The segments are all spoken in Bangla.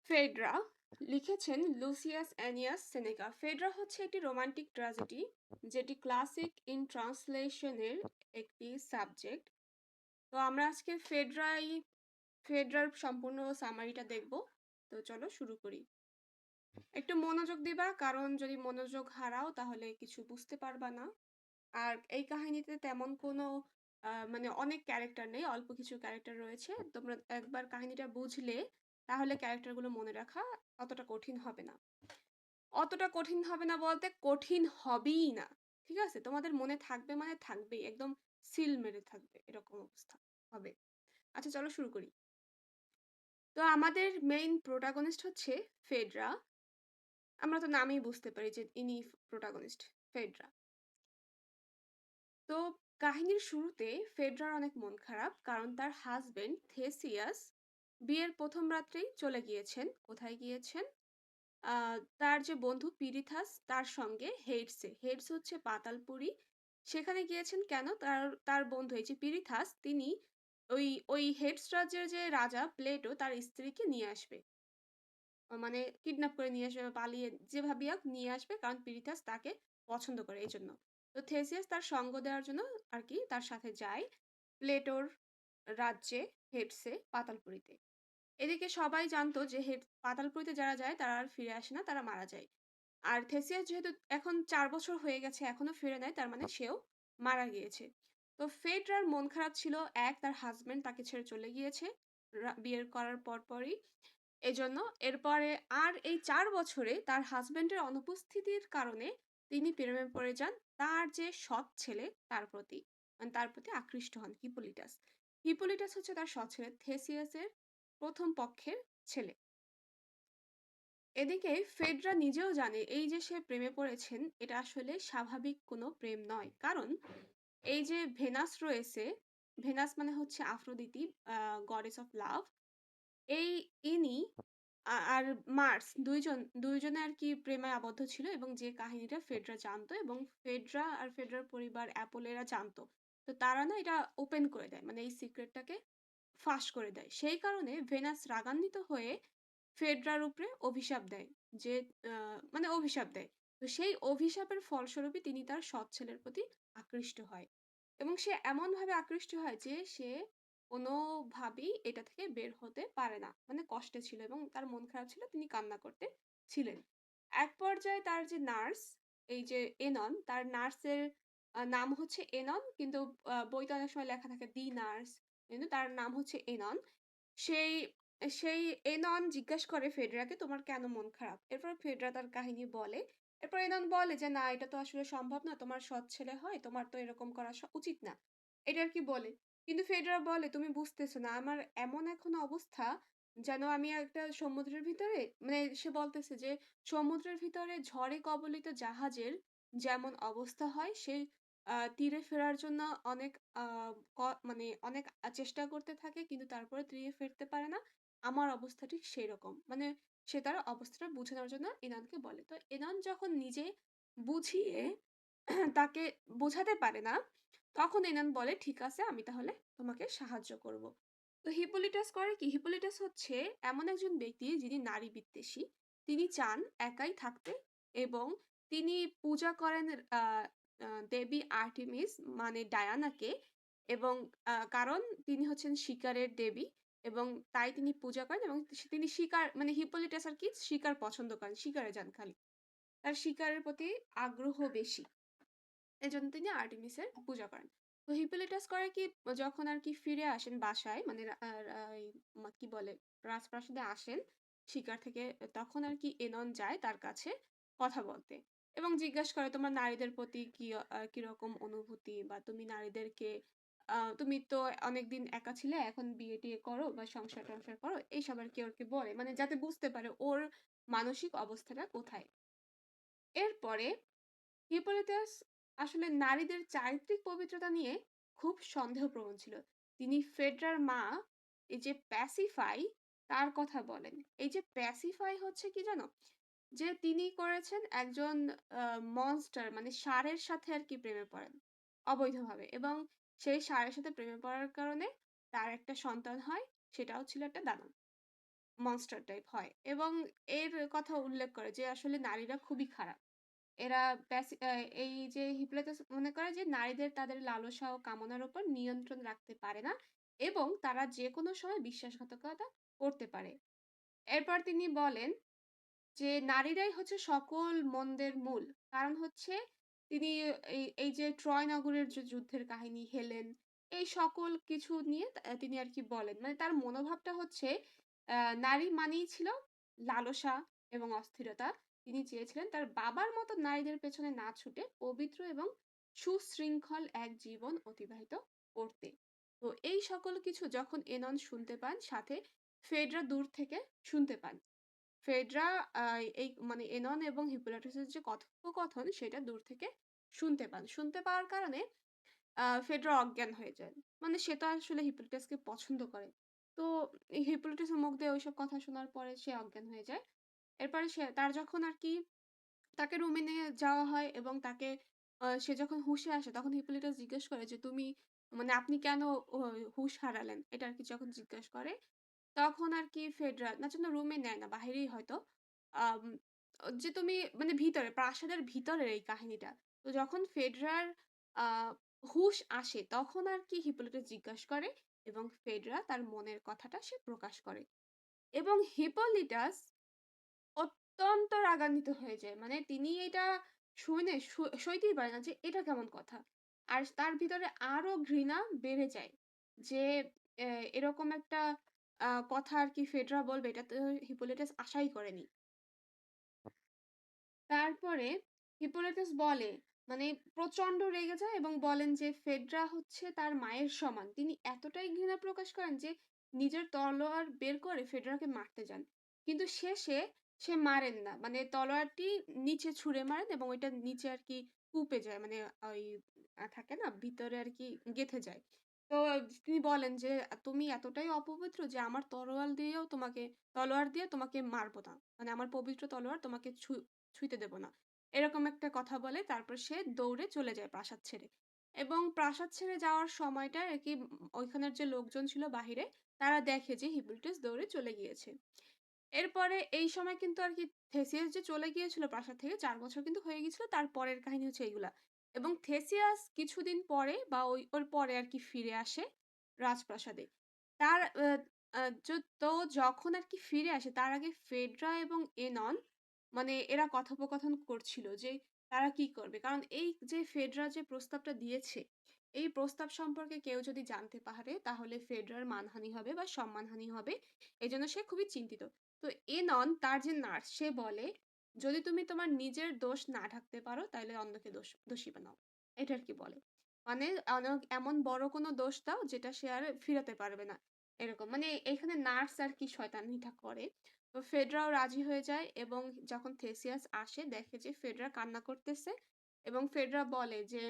ফেড্রা লিখেছেন লুসিয়াস অ্যানিয়াস সেনেকা। ফেড্রা হচ্ছে একটি রোমান্টিক ট্র্যাজেডি যেটি ক্লাসিক ইন ট্রান্সলেশনের একটি সাবজেক্ট। তো আমরা আজকে ফেড্রার সম্পূর্ণ সামারিটা দেখব। তো চলো শুরু করি। একটু মনোযোগ দিবা, কারণ যদি মনোযোগ হারাও তাহলে কিছু বুঝতে পারবা না। আর এই কাহিনীতে তেমন কোনো মানে অনেক ক্যারেক্টার নেই, অল্প কিছু ক্যারেক্টার রয়েছে। তোমরা একবার কাহিনীটা বুঝলে তাহলে ক্যারেক্টারগুলো মনে রাখা অতটা কঠিন হবে না। অতটা কঠিন হবে না বলতে কঠিন হবেই না। ঠিক আছে? তোমাদের মনে থাকবে মানে থাকবেই। একদম সিল মেরে থাকবে এরকম অবস্থা হবে। আচ্ছা চলো শুরু করি। তো আমাদের মেইন প্রোটাগনিস্ট হচ্ছে ফেডরা। আমরা তো নামেই বুঝতে পারি যে ইনি প্রোটাগনিস্ট, ফেডরা। তো কাহিনীর শুরুতে ফেডরার অনেক মন খারাপ, কারণ তার হাজবেন্ড থেসিয়াস বিয়ের প্রথম রাত্রেই চলে গিয়েছেন। কোথায় গিয়েছেন? তার যে বন্ধু পিরিথাস তার সঙ্গে হেডস হচ্ছে পাতালপুরী। সেখানে গিয়েছেন কেন? তার তার বন্ধু এই যে পিরিথাস, তিনি ওই ওই হেডস রাজ্যের যে রাজা প্লেটো তার স্ত্রীকে নিয়ে আসবে। মানে কিডন্যাপ করে নিয়ে আসবে বা পালিয়ে যেভাবেই হোক নিয়ে আসবে, কারণ পিরিথাস তাকে পছন্দ করে এইজন্য। তো থেসিয়াস তার সঙ্গ দেওয়ার জন্য আরকি তার সাথে যায় প্লেটোর রাজ্যে, হেডসে, পাতালপুরীতে। এদিকে সবাই জানতো যে পাতালপুরীতে যারা যায় তারা আর ফিরে আসে না, তারা মারা যায়। আর থেসিয়াস যেহেতু এখন ৪ বছর হয়ে গেছে এখনো ফিরে নাই, তার মানে সেও মারা গিয়েছে। তো ফেডরার মন খারাপ ছিল, এক তার হাসব্যান্ড তাকে ছেড়ে চলে গিয়েছে বিয়ের করার পরপরই। এজন্য এরপরে আর এই ৪ বছরে তার হাসব্যান্ডের অনুপস্থিতির কারণে তিনি প্রেমে পড়ে যান তার যে সৎ ছেলে তার প্রতি। মানে তার প্রতি আকৃষ্ট হন হিপোলিটাস। হিপোলিটাস হচ্ছে তার সৎ ছেলে থেসিয়াসের ১ম পক্ষের ছেলে। এদিকে ফেডরা নিজেও জানে এই যে সে প্রেমে পড়েছেন এটা আসলে স্বাভাবিক কোনো প্রেম নয়। কারণ এই যে ভেনাস রয়েছে, ভেনাস মানে হচ্ছে আফ্রোদিতি, গডেস অফ লাভ। এই ইনি আর মার্স ২ জনে আরকি প্রেমে আবদ্ধ ছিল, এবং যে কাহিনীটা ফেডরা জানতো এবং ফেডরা আর ফেডরার পরিবার অ্যাপোলো জানতো। তো তারা না এটা ওপেন করে দেয়। মানে এই সিক্রেটটাকে ফাঁস করে দেয়। সেই কারণে ভেনাস রাগান্বিত হয়ে ফেডরার উপরে অভিশাপ দেয়। যে মানে অভিশাপ দেয়। তো সেই অভিশাপের ফলস্বরূপই তিনি তার সৎ ছেলের প্রতি আকৃষ্ট হয়। এবং সে এমনভাবে আকৃষ্ট হয় যে সে কোনোভাবেই এটা থেকে বের হতে পারে না। মানে কষ্টে ছিল এবং তার মন খারাপ ছিল, তিনি কান্না করতে ছিলেন। এক পর্যায়ে তার যে নার্স, এই যে এনন, তার নার্সের নাম হচ্ছে এনন, কিন্তু বইতে অনেক সময় লেখা থাকে দি নার্স। কিন্তু তার নাম হচ্ছে এনন। সেই সেই এনন জিজ্ঞেস করে ফেডরাকে, "তোমার কেন মন খারাপ?" এরপর ফেডরা তার কাহিনী বলে। এরপর এনন বলে যে, "না, এটা তো আসলে সম্ভব না। তোমার সৎ ছেলে হয়, তোমার তো এরকম করা উচিত না।" এটা আরকি বলে। কিন্তু ফেডরা বলে, "তুমি বুঝতেছো না। আমার এমন এখন অবস্থা যেন আমি একটা সমুদ্রের ভিতরে", মানে সে বলতেছে যে, সমুদ্রের ভিতরে ঝড়ে কবলিত জাহাজের যেমন অবস্থা হয়, সে তীরে ফেরার জন্য অনেক আ ক মানে অনেক চেষ্টা করতে থাকে, কিন্তু তারপরে তীরে ফিরতে পারে না। আমার অবস্থা ঠিক সেরকম। মানে সে তার অবস্থাটা বুঝানোর জন্য এনানকে বলে। তো এনান যখন নিজে বুঝিয়ে তাকে বোঝাতে পারে না, তখন এনান বলে, "ঠিক আছে, আমি তাহলে তোমাকে সাহায্য করব।" তো হিপোলিটাস করে কি? হিপোলিটাস হচ্ছে এমন একজন ব্যক্তি যিনি নারী বিদ্বেষী। তিনি চান একাই থাকতে, এবং তিনি পূজা করেন আ আ দেবী আর্টেমিস মানে ডায়ানাকে, এবং কারণ তিনি হচ্ছেন শিকারের দেবী, এবং তাই তিনি পূজা করেন, এবং তিনি শিকার মানে হিপোলিটাস আরকি শিকার পছন্দ করেন। শিকারে যান খালি। তার শিকারের প্রতি আগ্রহ বেশি। এজন্য তিনি আর্টেমিসের পূজা করেন। তো হিপোলিটাস করে কি, যখন আরকি ফিরে আসেন বাসায়, মানে রা আর এই কি বলে, রাজপ্রাসাদে আসেন শিকার থেকে, তখন আরকি এনন যায় তার কাছে কথা বলতে এবং জিজ্ঞাসা করে, "তোমার নারীদের প্রতি কিরকম অনুভূতি, বা তুমি নারীদেরকে তুমি তো অনেকদিন একা ছিলে, এখন বিয়ে-টিয়ে করো বা সংসার-টংসার করো।" এইসব আরকি ওকে বলে। মানে যাতে বুঝতে পারে ওর মানসিক অবস্থাটা কোথায়। এরপরে হিপোলিটাস আসলে নারীদের চারিত্রিক পবিত্রতা নিয়ে খুব সন্দেহপ্রবণ ছিল। তিনি ফেডরার মা, এই যে প্যাসিফাই, তার কথা বলেন। এই যে প্যাসিফাই হচ্ছে কি জানো? যে তিনি করেছেন একজন মনস্টার, মানে ষাঁড়ের সাথে আরকি প্রেমে পড়েন অবৈধভাবে, এবং সেই ষাঁড়ের সাথে প্রেমে পড়ার কারণে তার একটা সন্তান হয়, সেটাও ছিল একটা দানব। মনস্টার টাইপ হয় এবং এর কথা উল্লেখ করে যে আসলে নারীরা খুবই খারাপ। এরা এই যে হিপোক্রেটাস মনে করে যে নারীদের তাদের লালসা ও কামনার উপর নিয়ন্ত্রণ রাখতে পারে না এবং তারা যেকোনো সময় বিশ্বাসঘাতকতা করতে পারে। এরপর তিনি বলেন যে নারীরাই হচ্ছে সকল মন্দের মূল। কারণ হচ্ছে তিনি এই যে ট্রয় নগরের যে যুদ্ধের কাহিনী, হেলেন এই সকল কিছু নিয়ে তিনি আরকি বলেন। মানে তার মনোভাবটা হচ্ছে আ নারী মানেই ছিল লালসা এবং অস্থিরতা। তিনি চেয়েছিলেন তার বাবার মতো নারীদের পেছনে না ছুটে পবিত্র এবং সুশৃঙ্খল এক জীবন অতিবাহিত করতে। তো এই সকল কিছু যখন এনন শুনতে পান সাথে ফেডরা দূর থেকে শুনতে পান। ফেডরা আ এই মানে এনন এবং হিপোক্রেটাসের যে কথোপকথন সেটা দূর থেকে শুনতে পান। শুনতে পাওয়ার কারণে ফেডরা অজ্ঞান হয়ে যান। মানে সে তো আসলে হিপোক্রেটাসকে পছন্দ করে। তো এই হিপোক্রেটাসের মুখ দিয়ে ওইসব কথা শোনার পরে সে অজ্ঞান হয়ে যায়। এরপরে তার যখন আরকি তাকে রুমে নিয়ে যাওয়া হয় এবং তাকে সে যখন হুঁশে আসে তখন হিপোলিটাস জিজ্ঞেস করে যে, "তুমি মানে আপনি কেন ও হুঁশ হারালেন?" এটা আরকি যখন জিজ্ঞেস করে, তখন আরকি ফেডরা না জন্য রুমে নেয় না, বাহিরেই হয়তো। আম যে তুমি মানে ভিতরে, প্রাসাদের ভিতরের এই কাহিনীটা। তো যখন ফেডরার আ হুঁশ আসে তখন আরকি হিপোলিটাস জিজ্ঞাস করে এবং ফেডরা তার মনের কথাটা সে প্রকাশ করে। এবং হিপোলিটাস অত্যন্ত রাগান্বিত হয়ে যায়। মানে তিনি এটা শুনে সইতেই পারে না যে এটা কেমন কথা। আর তার ভিতরে আরো ঘৃণা বেড়ে যায়। যে এ এরকম একটা কথা আরকি ফেডরা বলবে এটা তো হিপোলিটাস আশাই করেনি। তারপরে হিপোলিটাস বলে মানে প্রচন্ড রেগে যায় এবং বলেন যে ফেডরা হচ্ছে তার মায়ের সমান। তিনি এতটাই ঘৃণা প্রকাশ করেন যে নিজের তলোয়ার বের করে ফেডরাকে মারতে যান। কিন্তু শেষে সে মারেন না। মানে তলোয়ারটি নিচে ছুঁড়ে মারেন এবং ওইটা নিচে আরকি কুপে যায়। মানে ওই থাকে না ভিতরে আরকি গেঁথে যায়। তো তিনি বলেন যে, "তুমি এতটাই অপবিত্র যে আমার তলোয়ার দিয়ে তোমাকে মারব না। মানে আমার পবিত্র তলোয়ার তোমাকে ছুঁইতে দেব না।" এরকম একটা কথা বলে তারপর সে দৌড়ে চলে যায় প্রাসাদ ছেড়ে। এবং প্রাসাদ ছেড়ে যাওয়ার সময়টায় আরকি ওইখানের যে লোকজন ছিল বাহিরে তারা দেখে যে হিপোলিটাস দৌড়ে চলে গিয়েছে। এরপরে এই সময় কিন্তু আরকি থেসিয়াস যে চলে গিয়েছিল প্রাসাদ থেকে ৪ বছর কিন্তু হয়ে গিয়েছিল। তার পরের কাহিনী হচ্ছে এইগুলা। এবং থেসিয়াস কিছুদিন পরে বা ওর পরে আরকি ফিরে আসে রাজপ্রাসাদে। তার আ আ য তো যখন আরকি ফিরে আসে তার আগে ফেডরা এবং এনন মানে এরা কথোপকথন করছিল যে তারা কি করবে। কারণ এই যে ফেডরা যে প্রস্তাবটা দিয়েছে, এই প্রস্তাব সম্পর্কে কেউ যদি জানতে পারে তাহলে ফেডরার মানহানি হবে বা সম্মানহানি হবে। এজন্য সে খুবই চিন্তিত। তো এনন তার যে নার্স সে বলে, "যদি তুমি তোমার নিজের দোষ না ঢাকতে পারো তাইলে অন্যকে দোষী বানাও।" এটা আরকি বলে। মানে এমন বড় কোনো দোষ দাও যেটা সে আর ফিরাতে পারবে না। এরকম। মানে এখানে নার্স আরকি শয়তানিটা করে। তো ফেডরাও রাজি হয়ে যায় এবং যখন থেসিয়াস আসে দেখে যে ফেডরা কান্না করতেছে এবং ফেডরা বলে যে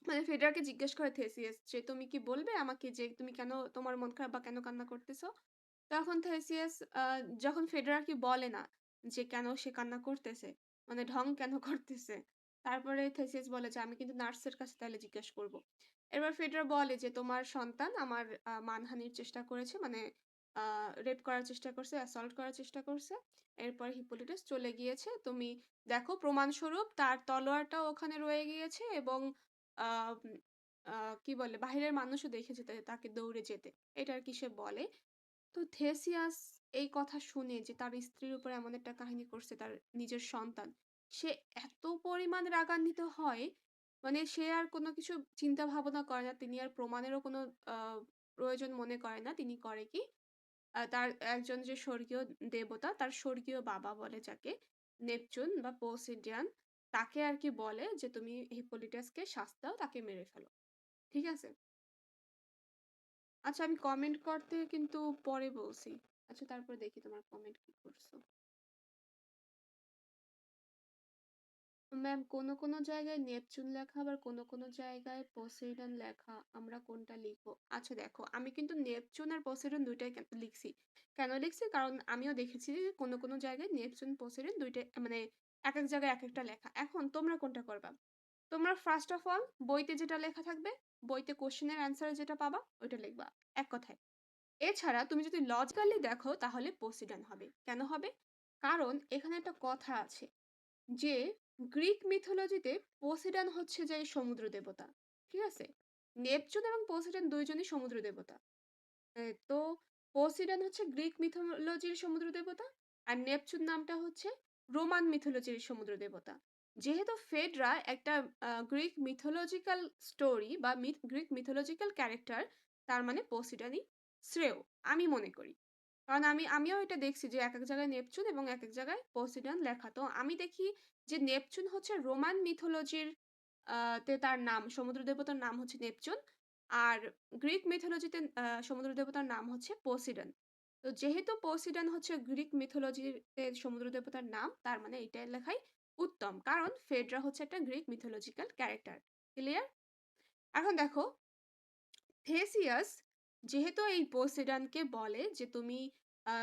মানে ফেডরারকে জিজ্ঞেস করে থেসিয়াস যে, "তুমি কি বলবে আমাকে যে তুমি কেন তোমার মন খারাপ বা কেন কান্না করতেছো?" তখন থেসিয়াস যখন ফেডেরার কি বলে না যে কেন সে কান্না করতেছে, মানে ঢং কেন করতেছে। তারপরে থেসিয়াস বলে যে, "আমি কিন্তু নার্সের কাছে তাইলে জিজ্ঞেস করব।" এবার ফেডেরা বলে যে, "তোমার সন্তান আমার মানহানির চেষ্টা করেছে। মানে আ রেপ করার চেষ্টা করছে, অ্যাসল্ট করার চেষ্টা করছে। এরপর হিপোলিটাস চলে গিয়েছে। তুমি দেখো প্রমাণস্বরূপ তার তলোয়ারটাও ওখানে রয়ে গিয়েছে এবং আ উম আ কি বলে বাহিরের মানুষও দেখেছে তাকে দৌড়ে যেতে।" এটা আরকি সে বলে। তো থেসিয়াস এই কথা শুনে যে তার স্ত্রীর উপর এমন একটা কাহিনী করছে তার নিজের সন্তান, সে এত পরিমাণ রাগান্বিত হয়, মানে সে আর কোনো কিছু চিন্তা ভাবনা করে না। তিনি আর প্রমাণেরও কোনো আ প্রয়োজন মনে করে না। তিনি করে কি? তার একজন যে স্বর্গীয় দেবতা, তার স্বর্গীয় বাবা বলে যাকে, নেপচুন বা পোসেইডন, তাকে আরকি বলে যে, "তুমি হিপোলিটাসকে শাস্তি দাও, তাকে মেরে ফেলো।" ঠিক আছে? আচ্ছা আমি কমেন্ট করতে কিন্তু পরে বলছি। আচ্ছা তারপর দেখি তোমার কমেন্ট কি করছো। ম্যাম কোনো জায়গায় নেপচুন লেখা আবার কোনো জায়গায় পসেইডন লেখা। আমরা কোনটা লিখবো? আচ্ছা দেখো আমি কিন্তু নেপচুন আর পসেইডন ২ টাই লিখছি। কেন লিখছি? কারণ আমিও দেখেছি যে কোনো জায়গায় নেপচুন, পসেইডন ২ টাই মানে একেক জায়গায় একেকটা লেখা। এখন তোমরা কোনটা করবা? তোমরা ফার্স্ট অফ অল বইতে যেটা লেখা থাকবে, বইতে কোয়েশ্চেন এর অ্যান্সার যেটা পাবা ওইটা লিখবা। এক কথায়। এছাড়া তুমি যদি লজিক্যালি দেখো তাহলে পোসিডন হবে। কেন হবে? কারণ এখানে একটা কথা আছে যে গ্রিক মিথোলজিতে পোসিডন হচ্ছে যে সমুদ্র দেবতা। ঠিক আছে? নেপচুন এবং পোসিডন ২ জনই সমুদ্র দেবতা। তো পোসিডন হচ্ছে গ্রিক মিথোলজির সমুদ্র দেবতা। আর নেপচুন নামটা হচ্ছে রোমান মিথোলজির সমুদ্র দেবতা। যেহেতু ফেডরা একটা গ্রিক মিথোলজিক্যাল স্টোরি বা গ্রিক মিথোলজিক্যাল ক্যারেক্টার, তার মানে পোসিডনই শ্রেয়। আমি মনে করি। কারণ আমিও এটা দেখছি যে একেক জায়গায় নেপচুন এবং একেক জায়গায় পোসিডন লেখা। তো আমি দেখি যে নেপচুন হচ্ছে রোমান মিথোলজির তে তার নাম, সমুদ্র দেবতার নাম হচ্ছে নেপচুন। আর গ্রিক মিথোলজিতে সমুদ্র দেবতার নাম হচ্ছে পোসিডন। তো যেহেতু পোসিডন হচ্ছে গ্রিক মিথোলজিতে সমুদ্র দেবতার নাম, তার মানে এটা লেখাই উত্তম। কারণ ফেডরা হচ্ছে একটা গ্রিক মিথোলজিক্যাল ক্যারেক্টার। ক্লিয়ার? এখন দেখো থেসিয়াস যেহেতু এই পোসিডনকে বলে যে তুমি আ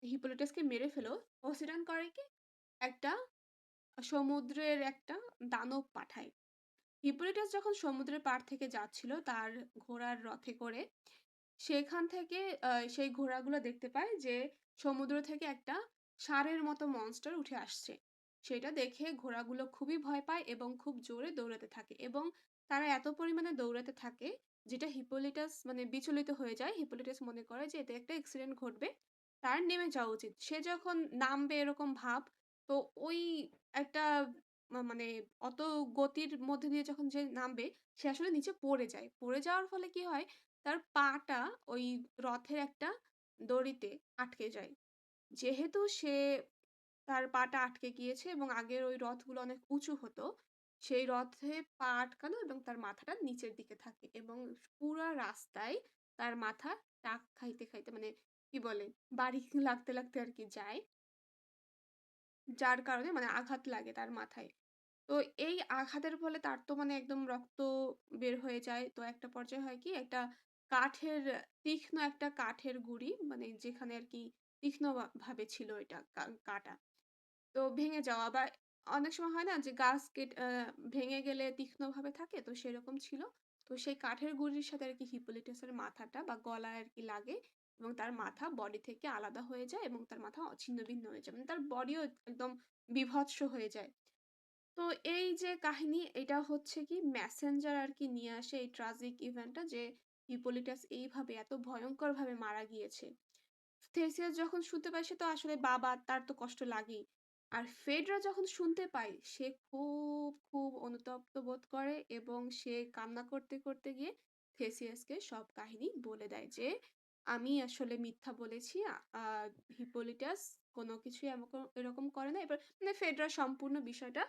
হিপোলিটাসকে মেরে ফেলো, পোসিডন করে কি? একটা সমুদ্রের একটা দানব পাঠায়। হিপোলিটাস যখন সমুদ্রের পাড় থেকে যাচ্ছিল তার ঘোড়ার রথে করে, সেখান থেকে সেই ঘোড়াগুলো দেখতে পায় যে সমুদ্র থেকে একটা ষাঁড়ের মতো মনস্টার উঠে আসছে। সেটা দেখে ঘোড়াগুলো খুবই ভয় পায় এবং খুব জোরে দৌড়াতে থাকে এবং তারা এত পরিমাণে দৌড়াতে থাকে যেটা হিপোলিটাস মানে বিচলিত হয়ে যায়। হিপোলিটাস মনে করে যে এতে একটা অ্যাক্সিডেন্ট ঘটবে। তার নেমে যাওয়া উচিত। সে যখন নামবে এরকম ভাব, তো ওই একটা মানে অত গতির মধ্যে দিয়ে যখন সে নামবে, সে আসলে নিচে পড়ে যায়। পড়ে যাওয়ার ফলে কি হয়? তার পাটা ওই রথের একটা দড়িতে আটকে যায়। যেহেতু সে তার পাটা আটকে গিয়েছে এবং আগের ওই রথগুলো অনেক উঁচু হতো, সেই রথে পা আটকানো এবং তার মাথাটা নিচের দিকে থাকে এবং পুরা রাস্তায় তার মাথা টাক খাইতে, খাইতে মানে কি বলে? বাড়ি লাগতে আরকি যায়। যার কারণে মানে আঘাত লাগে তার মাথায়। তো এই আঘাতের ফলে তার তো মানে একদম রক্ত বের হয়ে যায়। তো একটা পর্যায়ে হয় কি? একটা কাঠের তীক্ষ্ণ একটা কাঠের গুঁড়ি মানে যেখানে আরকি তীক্ষ্ণ ভাবে ছিল এটা কাটা। তো ভেঙে যাওয়া বা অনেক সময় হয় না যে গাছ ভেঙে গেলে তীক্ষ্ণভাবে থাকে? তো সেরকম ছিল। তো সেই কাঠের গুঁড়ির সাথে আরকি হিপোলিটাসের মাথাটা বা গলায় আরকি লাগে এবং তার মাথা বডি থেকে আলাদা হয়ে যায় এবং তার মাথা ছিন্নভিন্ন হয়ে যায়। মানে তার বডিও একদম বিভৎস হয়ে যায়। তো এই যে কাহিনী এটা হচ্ছে কি মেসেঞ্জার আরকি নিয়ে আসে এই ট্রাজিক ইভেন্টটা যে হিপোলিটাস এইভাবে এত ভয়ংকরভাবে মারা গিয়েছে। থেসিয়াস যখন শুনতে পায় সে তো আসলে বাবা তার তো কষ্ট লাগেই। আর ফেডরা যখন শুনতে পায় সে খুব অনুতপ্ত বোধ করে এবং সে কান্না করতে গিয়ে থেসিয়াসকে সব কাহিনী বলে দেয় যে, "আমি আসলে মিথ্যা বলেছি। আ হিপোলিটাস কোনো কিছুই এরকম করে নাই।" এবার মানে ফেডরা সম্পূর্ণ বিষয়টা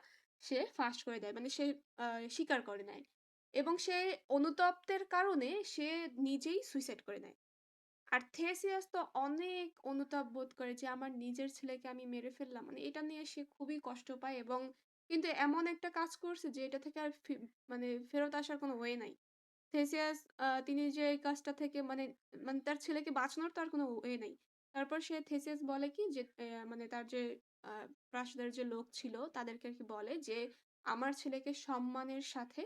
সে ফাঁস করে দেয়। মানে সে আ স্বীকার করে নেয়। এবং সে অনুতপ্তের কারণে সে নিজেই সুইসাইড করে নেয়। আর থেসিয়াস তো অনেক অনুতাপ বোধ করে যে আমার নিজের ছেলেকে আমি মেরে ফেললাম। মানে এটা নিয়ে সে খুবই কষ্ট পায় এবং কিন্তু এমন একটা কাজ করছে যে এটা থেকে আর মানে ফেরত আসার কোনো ওয়ে নাই। থেসিয়াস তিনি যে এই কাজটা থেকে মানে মানে তার ছেলেকে বাঁচানোর তো আর কোনো ওয়ে নাই। তারপর সে থেসিয়াস বলে কি যে মানে তার যে আ প্রাসাদের যে লোক ছিল তাদেরকে আরকি বলে যে, "আমার ছেলেকে সম্মানের সাথে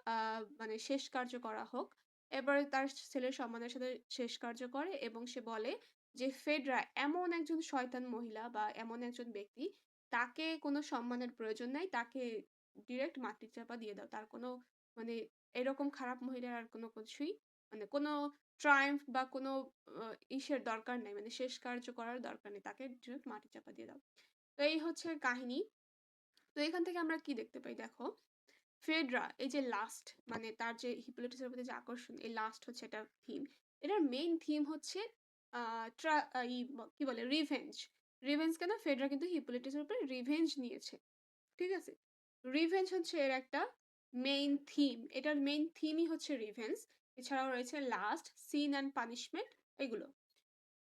আ মানে শেষ কার্য করা হোক।" এবারে তার ছেলের সম্মানের সাথে শেষ কার্য করে এবং সে বলে যে, "ফেডরা এমন একজন শয়তান মহিলা বা এমন একজন ব্যক্তি, তাকে কোনো সম্মানের প্রয়োজন নাই। তাকে ডিরেক্ট মাটির চাপা দিয়ে দাও। তার কোনো মানে এরকম খারাপ মহিলার আর কোনো কিছুই মানে কোনো ট্রায়াম্ফ বা কোনো আ ইসের দরকার নাই। মানে শেষ কার্য করার দরকার নেই। তাকে ডিরেক্ট মাটির চাপা দিয়ে দাও।" তো এই হচ্ছে কাহিনী। তো এখান থেকে আমরা কি দেখতে পাই দেখো ফেডরা এই যে লাস্ট মানে তার যে হিপোলিটাসের প্রতি যে আকর্ষণ এই লাস্ট হচ্ছে একটা থিম। এটার মেইন থিম হচ্ছে আ ট্রা আ ই ব কি বলে রিভেঞ্জ। রিভেঞ্জ কেন? ফেডরা কিন্তু হিপোলিটাসের উপরে রিভেঞ্জ নিয়েছে। ঠিক আছে? রিভেঞ্জ হচ্ছে এর একটা মেইন থিম। এটার মেইন থিমই হচ্ছে রিভেঞ্জ। এছাড়াও রয়েছে লাস্ট, সিন অ্যান্ড পানিশমেন্ট এগুলো।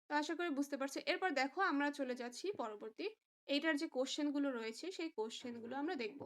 তো আশা করি বুঝতে পারছো। এরপর দেখো আমরা চলে যাচ্ছি পরবর্তী এইটার যে কোয়েশ্চেন গুলো রয়েছে সেই কোয়েশ্চেন গুলো আমরা দেখব।